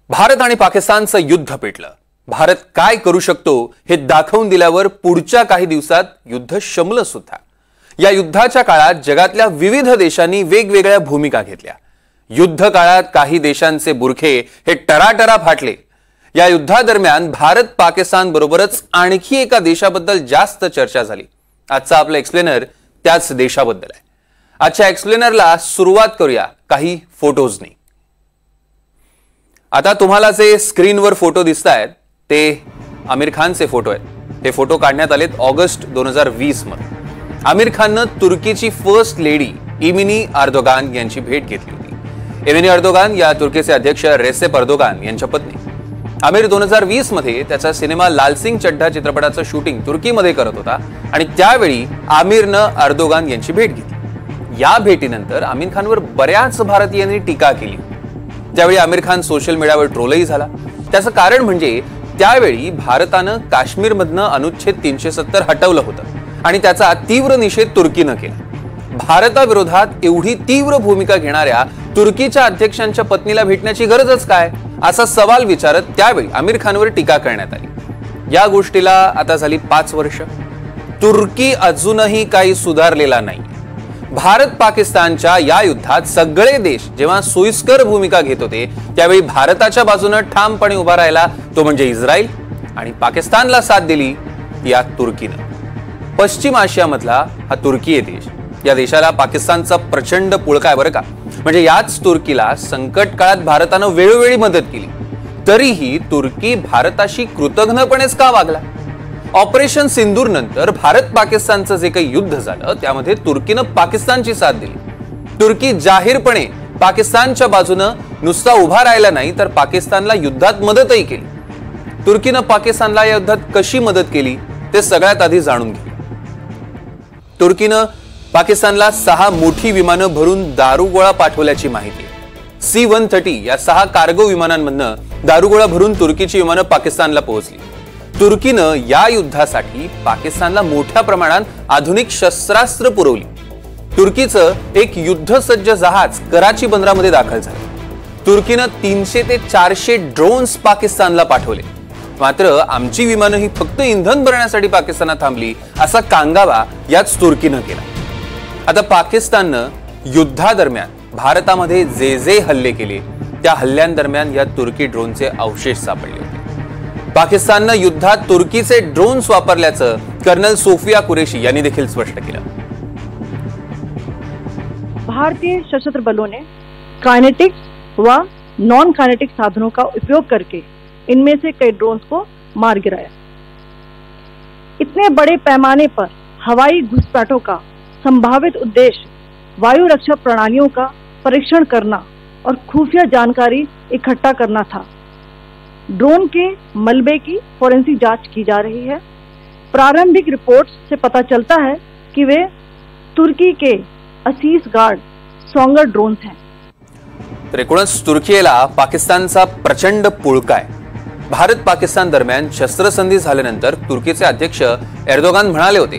भारत आणि पाकिस्तानचं युद्ध पेटलं। भारत काय करू शकतो हे दाखवून दिल्यावर पुढच्या काही दिवसात युद्ध शमलं सुद्धा। या युद्धाच्या काळात जगातल्या विविध देशांनी वेगवेगळ्या भूमिका घेतल्या। युद्ध काळात काही देशांचे बुरखे हे टराटरा फाटले। या युद्धादरम्यान भारत पाकिस्तान बरोबरच आणखी एका देशाबद्दल जास्त चर्चा झाली। आजचा आपला एक्सप्लेनर त्याच देशाबद्दल आहे। आजच्या एक्सप्लेनरला सुरुवात करूया काही फोटोजनी। आता तुम्हाला जे स्क्रीनवर फोटो दिसतायत ते आमिर खानचे फोटो आहेत। हे फोटो काढण्यात आलेत ऑगस्ट 2020 मध्ये। आमिर खानने तुर्कीची फर्स्ट लेडी इमिनी अर्दोगान यांची भेट घेतली होती। इमिनी अर्दोगान या तुर्कीचे अध्यक्ष रेसेप अर्दोगान यांच्या पत्नी। आमिर 2020 मध्ये त्याचा सिनेमा लाल सिंग चड्ढा चित्रपटाचं शूटिंग तुर्कीमध्ये करत होता आणि त्यावेळी आमिरनं अर्दोगान यांची भेट घेतली। या भेटीनंतर आमिर खानवर बऱ्याच भारतीयांनी टीका केली। त्यावेळी आमिर खान सोशल मीडियावर ट्रोलही झाला। त्याचं कारण म्हणजे त्यावेळी भारतानं काश्मीरमधनं अनुच्छेद 370 हटवलं होतं आणि त्याचा तीव्र निषेध तुर्कीनं केला। भारताविरोधात एवढी तीव्र भूमिका घेणाऱ्या तुर्कीच्या अध्यक्षांच्या पत्नीला भेटण्याची गरजच काय असा सवाल विचारत त्यावेळी आमिर खानवर टीका करण्यात आली। या गोष्टीला आता झाली 5 वर्ष। तुर्की अजूनही काही सुधारलेला नाही। भारत पाकिस्तानच्या या युद्धात सगळे देश जेव्हा सोयीस्कर भूमिका घेत होते त्यावेळी भारताच्या बाजूने ठामपणे उभा राहिला तो म्हणजे इस्रायल, आणि पाकिस्तानला साथ दिली या तुर्कीनं। पश्चिम आशियामधला हा तुर्की आहे देश। या देशाला पाकिस्तानचा प्रचंड पुळका आहे बरं का। म्हणजे याच तुर्कीला संकट काळात भारतानं वेळोवेळी मदत केली, तरीही तुर्की भारताशी कृतज्ञपणेच का वागला? ऑपरेशन सिंदूर नंतर भारत पाकिस्तानचं जे काही युद्ध झालं त्यामध्ये तुर्कीनं पाकिस्तानची साथ दिली। तुर्की जाहीरपणे पाकिस्तानच्या बाजूने नुसता उभा राहिला नाही तर पाकिस्तानला युद्धात मदतही केली। तुर्कीनं पाकिस्तानला या युद्धात कशी मदत केली ते सगळ्यात आधी जाणून घ्या। तुर्कीनं पाकिस्तानला 6 मोठी विमानं भरून दारुगोळा पाठवल्याची माहिती आहे। C-130 या 6 कार्गो विमानांमधनं दारुगोळा भरून तुर्कीची विमानं पाकिस्तानला पोहोचली। तुर्कीनं या युद्धासाठी पाकिस्तानला मोठ्या प्रमाणात आधुनिक शस्त्रास्त्र पुरवली। तुर्कीचं एक युद्धसज्ज जहाज कराची बंदरामध्ये दाखल झालं। तुर्कीनं 300 ते 400 ड्रोन्स पाकिस्तानला पाठवले। मात्र आमची विमानं ही फक्त इंधन भरण्यासाठी पाकिस्तानात थांबली असा कांगावा याच तुर्कीनं केला। आता पाकिस्ताननं युद्धादरम्यान भारतामध्ये जे हल्ले केले त्या हल्ल्यांदरम्यान या तुर्की ड्रोनचे अवशेष सापडले होते। पाकिस्ताननं युद्धात तुर्कीचे ड्रोन्स वापरल्याचं कर्नल सोफिया कुरेशी यांनी देखील स्पष्ट केलं। भारतीय सशस्त्र बलों ने काइनेटिक व नॉन काइनेटिक साधनों का उपयोग करके इनमें से कई ड्रोन्स को मार गिराया। इतने बड़े पैमाने पर हवाई घुसपैठों का संभावित उद्देश्य वायु रक्षा प्रणालियों का परीक्षण करना और खुफिया जानकारी इकट्ठा करना था। ड्रोन के मलबे की फोरेंसिक जांच की जा रही है। प्रारंभिक रिपोर्ट्स से पता चलता है कि वे तुर्की के असीस गार्ड सॉन्गर ड्रोन्स हैं। तर एकूणच तुर्कीला पाकिस्तानचा प्रचंड पुळका आहे। भारत पाकिस्तान दरम्यान शस्त्रसंधी झाल्यानंतर तुर्कीचे अध्यक्ष एर्दोगान म्हणाले होते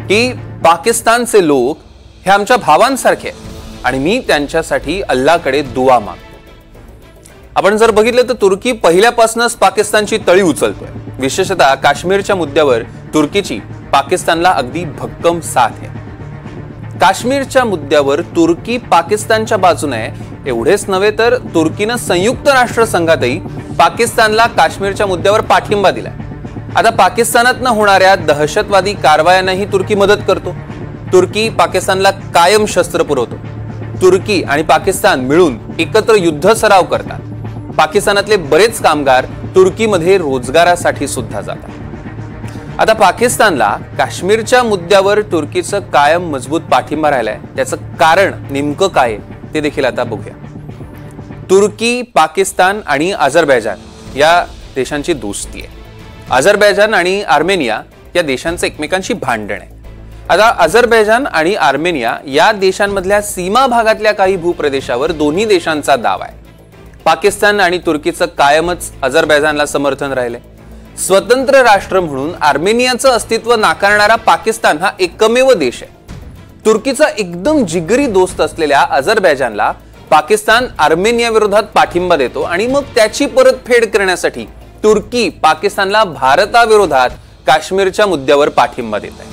की पाकिस्तानचे लोक हे आमच्या भावांसारखे आहेत आणि मी त्यांच्यासाठी अल्लाहकडे दुआ मागतो। आपण जर बघितलं तर तुर्की पहिल्यापासूनच पाकिस्तानची तळी उचलतोय। विशेषतः काश्मीरच्या मुद्द्यावर तुर्कीची पाकिस्तानला अगदी भक्कम साथ आहे। काश्मीरच्या मुद्द्यावर तुर्की पाकिस्तानच्या बाजूने आहे। एवढेच नव्हे तर तुर्कीनं संयुक्त राष्ट्र संघातही पाकिस्तानला काश्मीरच्या मुद्द्यावर पाठिंबा दिलाय। आता पाकिस्तानातनं होणाऱ्या दहशतवादी कारवायांनाही तुर्की मदत करतो। तुर्की पाकिस्तानला कायम शस्त्र पुरवतो। तुर्की आणि पाकिस्तान मिळून एकत्र युद्ध सराव करतात। पाकिस्तानातले बरेच कामगार तुर्कीमध्ये रोजगारासाठी सुद्धा जातात। आता पाकिस्तानला काश्मीरच्या मुद्द्यावर तुर्कीचं कायम मजबूत पाठिंबा राहिलाय। त्याचं कारण नेमकं काय ते देखील आता बघूया। तुर्की, पाकिस्तान आणि अझरबैजान या देशांची दोस्ती आहे। अझरबैजान आणि आर्मेनिया या देशांचं एकमेकांशी भांडण आहे। आता अझरबैजान आणि आर्मेनिया या देशांमधल्या सीमा भागातल्या काही भूप्रदेशावर दोन्ही देशांचा दावा आहे। पाकिस्तान आणि तुर्कीचं कायमच अझरबैजानला समर्थन राहिले। स्वतंत्र राष्ट्र म्हणून आर्मेनियाचं अस्तित्व नाकारणारा पाकिस्तान हा एकमेव देश आहे। तुर्कीचा एकदम जिगरी दोस्त असलेल्या अझरबैजानला पाकिस्तान आर्मेनिया विरोधात पाठिंबा देतो आणि मग त्याची परतफेड करण्यासाठी तुर्की पाकिस्तानला भारताविरोधात काश्मीरच्या मुद्द्यावर पाठिंबा देत आहे.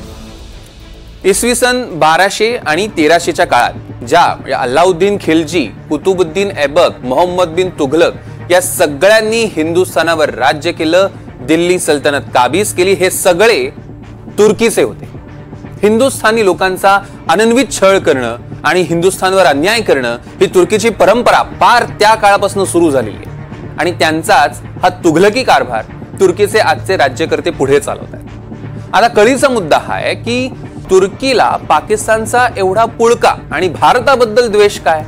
इसवी सन 1200 आणि 1300च्या काळात ज्या अल्लाउद्दीन खिलजी, कुतुबुद्दीन ऐबक, मोहम्मद बिन तुघलक या सगळ्यांनी हिंदुस्थानावर राज्य केलं, दिल्ली सल्तनत काबीज केली, हे सगळे तुर्कीचे होते. हिंदुस्थानी लोकांचा अनन्वित छळ करणं आणि हिंदुस्थानवर अन्याय करणं ही तुर्कीची परंपरा फार त्या काळापासून सुरू झालेली आहे आणि त्यांचाच हा तुघलकी कारभार तुर्कीचे आजचे राज्यकर्ते पुढे चालवत आहेत. आता कळीचा मुद्दा हा आहे की तुर्कीला पाकिस्तानचा एवढा पुळका आणि भारताबद्दल द्वेष काय?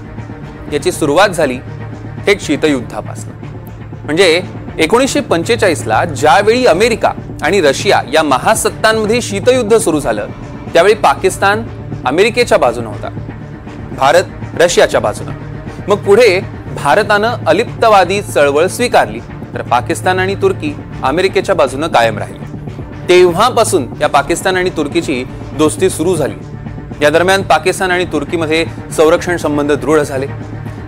याची सुरुवात झाली थेट शीतयुद्धापासून. म्हणजे 1945ला ज्यावेळी अमेरिका आणि रशिया या महासत्तांमध्ये शीतयुद्ध सुरू झालं त्यावेळी पाकिस्तान अमेरिकेच्या बाजूने होता, भारत रशियाच्या बाजूने. मग पुढे भारतानं अलिप्तवादी चळवळ स्वीकारली तर पाकिस्तान आणि तुर्की अमेरिकेच्या बाजूने कायम राहिली. तेव्हापासून या पाकिस्तान आणि तुर्कीची दोस्ती सुरू झाली. या दरम्यान पाकिस्तान आणि तुर्कीमध्ये संरक्षण संबंध दृढ झाले.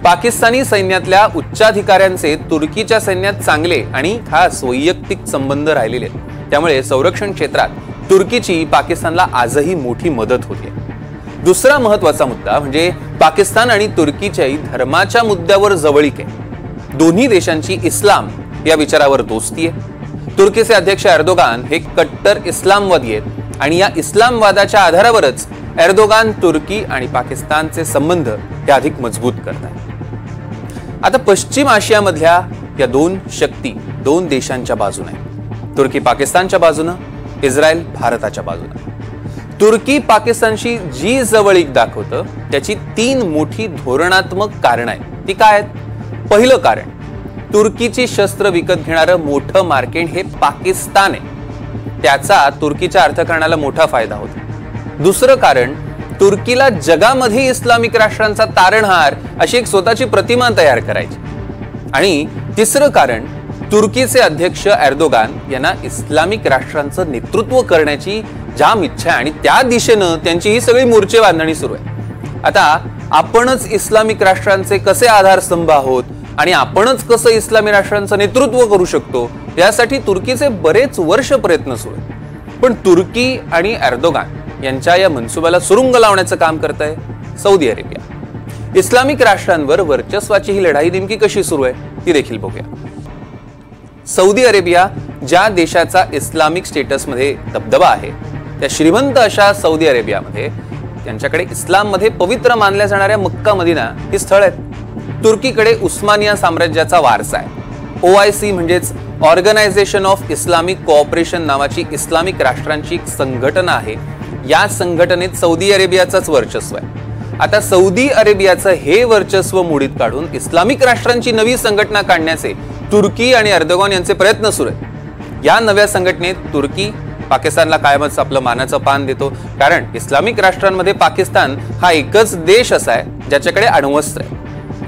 पाकिस्तानी सैन्यातल्या उच्चाधिकाऱ्यांचे तुर्कीच्या सैन्यात चांगले आणि खास वैयक्तिक संबंध राहिलेले, त्यामुळे संरक्षण क्षेत्रात तुर्कीची पाकिस्तानला आजही मोठी मदत होते. दुसरा महत्वाचा मुद्दा म्हणजे पाकिस्तान आणि तुर्कीच्या धर्माच्या मुद्द्यावर जवळीक आहे. दोन्ही देशांची इस्लाम या विचारावर दोस्ती आहे. तुर्कीचे अध्यक्ष एर्दोगान हे कट्टर इस्लामवादी आहेत आणि या इस्लामवादाच्या आधारावरच एर्दोगान तुर्की आणि पाकिस्तानचे संबंध हे अधिक मजबूत करतात. आता पश्चिम आशियामधल्या या दोन शक्ती दोन देशांच्या बाजूने, तुर्की पाकिस्तानच्या बाजूने, इस्रायल भारताच्या बाजूने. तुर्की पाकिस्तानशी जी जवळीक दाखवतं त्याची 3 मोठी धोरणात्मक कारण आहेत. ती काय आहेत? पहिलं कारण, तुर्कीची शस्त्र विकत घेणारं मोठं मार्केट हे पाकिस्तान आहे, त्याचा तुर्कीच्या अर्थकारणाला मोठा फायदा होतो. दुसरं कारण, तुर्कीला जगामध्ये इस्लामिक राष्ट्रांचा तारणहार अशी एक स्वतःची प्रतिमा तयार करायची. आणि तिसरं कारण, तुर्कीचे अध्यक्ष एर्दोगान यांना इस्लामिक राष्ट्रांचं नेतृत्व करण्याची जाम इच्छा आहे आणि त्या दिशेनं त्यांची ही सगळी मोर्चे बांधणी सुरू आहे. आता आपणच इस्लामिक राष्ट्रांचे कसे आधारस्तंभ आहोत आणि आपणच कसं इस्लामी राष्ट्रांचं नेतृत्व करू शकतो यासाठी तुर्कीचे बरेच वर्ष प्रयत्न सुरू आहेत. पण तुर्की आणि एर्दोगान यांच्या या मनसुबाला सुरुंग लावण्याचं काम करत आहे सौदी अरेबिया. इस्लामिक राष्ट्रांवर वर्चस्वाची ही लढाई नेमकी कशी सुरू आहे ती देखील बघूया. सौदी अरेबिया ज्या देशाचा इस्लामिक स्टेटसमध्ये दबदबा आहे त्या श्रीमंत अशा सौदी अरेबियामध्ये त्यांच्याकडे इस्लाममध्ये पवित्र मानल्या जाणाऱ्या मक्का मदिना ही स्थळ आहेत. तुर्कीकडे उस्मानिया साम्राज्याचा वारसा आहे. OIC म्हणजेच ऑर्गनायझेशन ऑफ इस्लामिक कोऑपरेशन नावाची इस्लामिक राष्ट्रांची संघटना आहे. या संघटनेत सौदी अरेबियाचंच वर्चस्व आहे. आता सौदी अरेबियाचं हे वर्चस्व मोडीत काढून इस्लामिक राष्ट्रांची नवी संघटना काढण्याचे तुर्की आणि एर्दोगान यांचे प्रयत्न सुरू आहेत. या नव्या संघटनेत तुर्की पाकिस्तानला कायमच आपलं मानाचं पान देतो, कारण इस्लामिक राष्ट्रांमध्ये पाकिस्तान हा एकच देश असा आहे ज्याच्याकडे अण्वस्त्र आहे.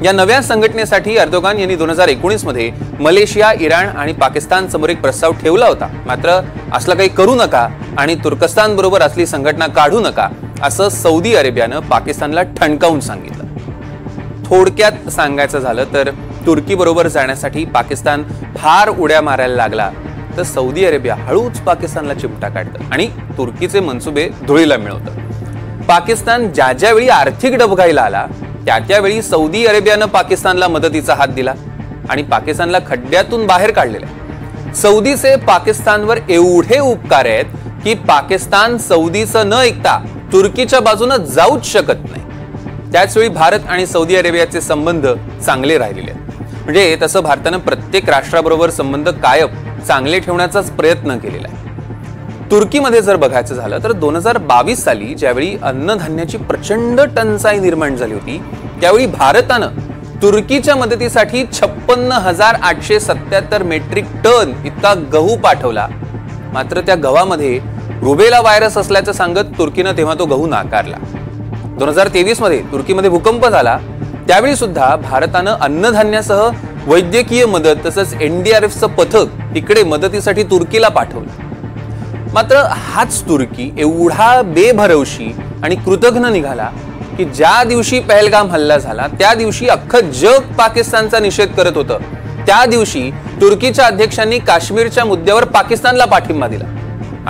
या नव्या संघटनेसाठी एर्दोगान यांनी 2019 मध्ये मलेशिया, इराण आणि पाकिस्तान समोर एक प्रस्ताव ठेवला होता. मात्र असलं काही करू नका आणि तुर्कस्तान बरोबर असली संघटना काढू नका असं सौदी अरेबियानं पाकिस्तानला ठणकावून सांगितलं. थोडक्यात सांगायचं झालं तर तुर्की बरोबर जाण्यासाठी पाकिस्तान फार उड्या मारायला लागला तर सौदी अरेबिया हळूच पाकिस्तानला चिमटा काढतं आणि तुर्कीचे मनसुबे धुळीला मिळवतं. पाकिस्तान ज्यावेळी आर्थिक डबघाईला आला त्यावेळी सौदी अरेबियानं पाकिस्तानला मदतीचा हात दिला आणि पाकिस्तानला खड्ड्यातून बाहेर काढलेला. सौदीचे पाकिस्तानवर एवढे उपकार आहेत की पाकिस्तान सौदीचं न ऐकता तुर्कीच्या बाजूने जाऊच शकत नाही. त्याचवेळी भारत आणि सौदी अरेबियाचे संबंध चांगले राहिलेले आहेत. म्हणजे तसं भारतानं प्रत्येक राष्ट्राबरोबर संबंध कायम चांगले ठेवण्याचाच प्रयत्न केलेला आहे. तुर्कीमध्ये जर बघायचं झालं तर 2022 साली ज्यावेळी अन्नधान्याची प्रचंड टंचाई निर्माण झाली होती त्यावेळी भारतानं तुर्कीच्या मदतीसाठी 56,877 मेट्रिक टन इतका गहू पाठवला. मात्र त्या गव्हामध्ये रुबेला व्हायरस असल्याचं सांगत तुर्कीनं तेव्हा तो गहू नाकारला. 2023 मध्ये तुर्कीमध्ये भूकंप झाला त्यावेळी सुद्धा भारतानं अन्नधान्यासह वैद्यकीय मदत तसंच NDRFचं पथक इकडे मदतीसाठी तुर्कीला पाठवलं. मात्र हाच तुर्की एवढा बेभरवशी आणि कृतघ्न निघाला की ज्या दिवशी पहलगाम हल्ला झाला त्या दिवशी अख्खं जग पाकिस्तानचा निषेध करत होतं. त्या दिवशी तुर्कीच्या अध्यक्षांनी काश्मीरच्या मुद्द्यावर पाकिस्तानला पाठिंबा दिला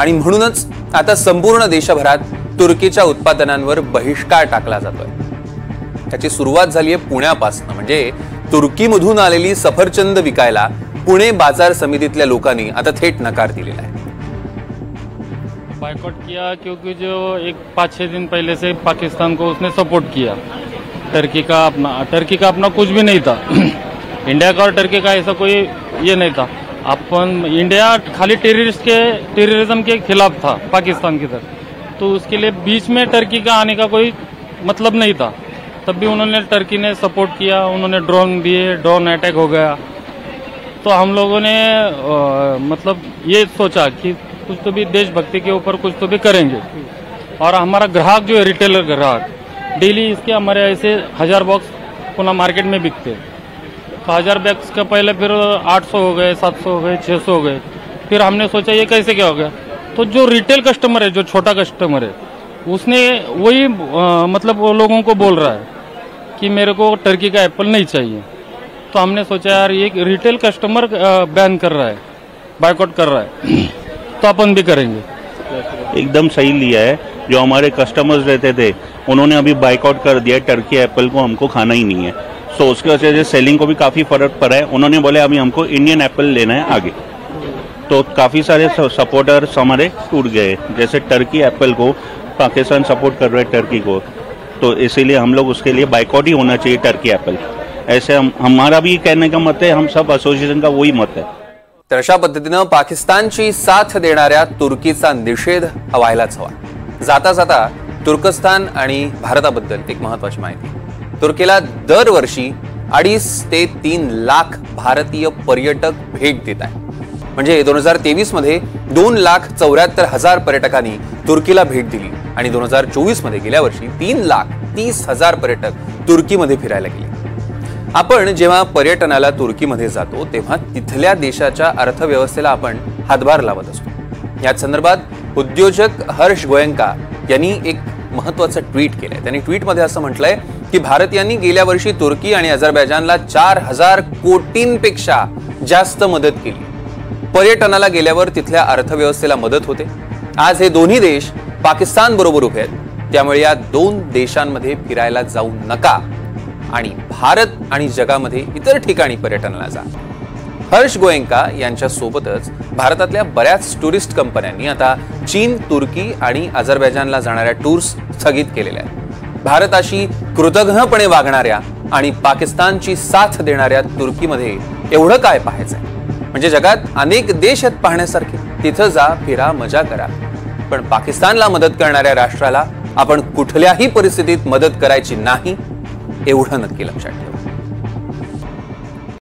आणि म्हणूनच आता संपूर्ण देशभरात तुर्कीच्या उत्पादनांवर बहिष्कार टाकला जातोय. त्याची सुरुवात झाली आहे पुण्यापासून. म्हणजे तुर्कीमधून आलेली सफरचंद विकायला पुणे बाजार समितीतल्या लोकांनी आता थेट नकार दिलेला आहे. बायकॉट किया क्योंकि जो एक 5-6 दिन पहले से पाकिस्तान को उसने सपोर्ट किया. टर्की का अपना कुछ भी नहीं था. इंडिया का और टर्की का ऐसा कोई ये नहीं था. अपन इंडिया खाली टेररिज्म के खिलाफ था पाकिस्तान की तरफ, तो उसके लिए बीच में टर्की का आने का कोई मतलब नहीं था. तब भी उन्होंने टर्की ने सपोर्ट किया, उन्होंने ड्रोन दिए, ड्रोन अटैक हो गया. तो हम लोगों ने मतलब ये सोचा कि कुछ तो भी देशभक्ति के ऊपर कुछ तो भी करेंगे. और हमारा ग्राहक जो है रिटेलर ग्राहक, डेली इसके हमारे ऐसे 1000 बॉक्स पुणे मार्केट में बिकते हैं. तो 1000 बॉक्स का पहले फिर 800 हो गए, 700 हो गए, 600 हो गए. फिर हमने सोचा ये कैसे क्या हो गया. तो जो रिटेल कस्टमर है, जो छोटा कस्टमर है, उसने वही मतलब वो लोगों को बोल रहा है कि मेरे को टर्की का एप्पल नहीं चाहिए. तो हमने सोचा यार ये रिटेल कस्टमर बैन कर रहा है, बायकॉट कर रहा है, तो अपन भी करेंगे. एकदम सही लिया है. जो हमारे कस्टमर्स रहते थे उन्होंने अभी बायकॉट कर दिया. टर्की एप्पल को हमको खाना ही नहीं है. तो उसकी वजह से सेलिंग को भी काफ़ी फर्क पड़ा है. उन्होंने बोले अभी हमको इंडियन एप्पल लेना है आगे. तो काफ़ी सारे सपोर्टर्स हमारे टूट गए. जैसे टर्की एप्पल को पाकिस्तान सपोर्ट कर रहा है टर्की को, तो इसीलिए हम लोग उसके लिए बायकॉट ही होना चाहिए टर्की एप्पल. ऐसे हमारा भी कहने का मत है, हम सब असोसिएशन का वही मत है. तर अशा पद्धतीनं पाकिस्तानची साथ देणाऱ्या तुर्कीचा निषेध व्हायलाच हवा. जाता जाता तुर्कस्तान आणि भारताबद्दल एक महत्वाची माहिती. तुर्कीला दरवर्षी 2.5 ते 3 लाख भारतीय पर्यटक भेट देत आहेत. म्हणजे 2023 मध्ये 2,74,000 पर्यटकांनी तुर्कीला भेट दिली आणि 2024 मध्ये गेल्या वर्षी 3,30,000 पर्यटक तुर्कीमध्ये फिरायला गेले. आपण जेव्हा पर्यटनाला तुर्कीमध्ये जातो तेव्हा तिथल्या देशाच्या अर्थव्यवस्थेला आपण हातभार लावत असतो. याच संदर्भात उद्योजक हर्ष गोयंका यांनी एक महत्त्वाचं ट्विट केलंय. त्यांनी ट्विटमध्ये असं म्हटलंय की भारतीयांनी गेल्या वर्षी तुर्की आणि अझरबैजानला 4,000 कोटींपेक्षा जास्त मदत केली. पर्यटनाला गेल्यावर तिथल्या अर्थव्यवस्थेला मदत होते. आज हे दोन्ही देश पाकिस्तान बरोबर उभे आहेत. त्यामुळे या दोन देशांमध्ये फिरायला जाऊ नका आणि भारत आणि जगामध्ये इतर ठिकाणी पर्यटनाला जा. हर्ष गोयंका यांच्या सोबतच भारतातल्या बऱ्याच टुरिस्ट कंपन्यांनी आता चीन, तुर्की आणि अझरबैजानला जाणाऱ्या टूर्स स्थगित केलेल्या आहेत. भारताशी कृतज्ञपणे वागणाऱ्या आणि पाकिस्तानची साथ देणाऱ्या तुर्कीमध्ये एवढं काय पाहायचंय. म्हणजे जगात अनेक देश आहेत पाहण्यासारखे. तिथं जा, फिरा, मजा करा. पण पाकिस्तानला मदत करणाऱ्या राष्ट्राला आपण कुठल्याही परिस्थितीत मदत करायची नाही एवढं नक्की लक्षात ठेवा.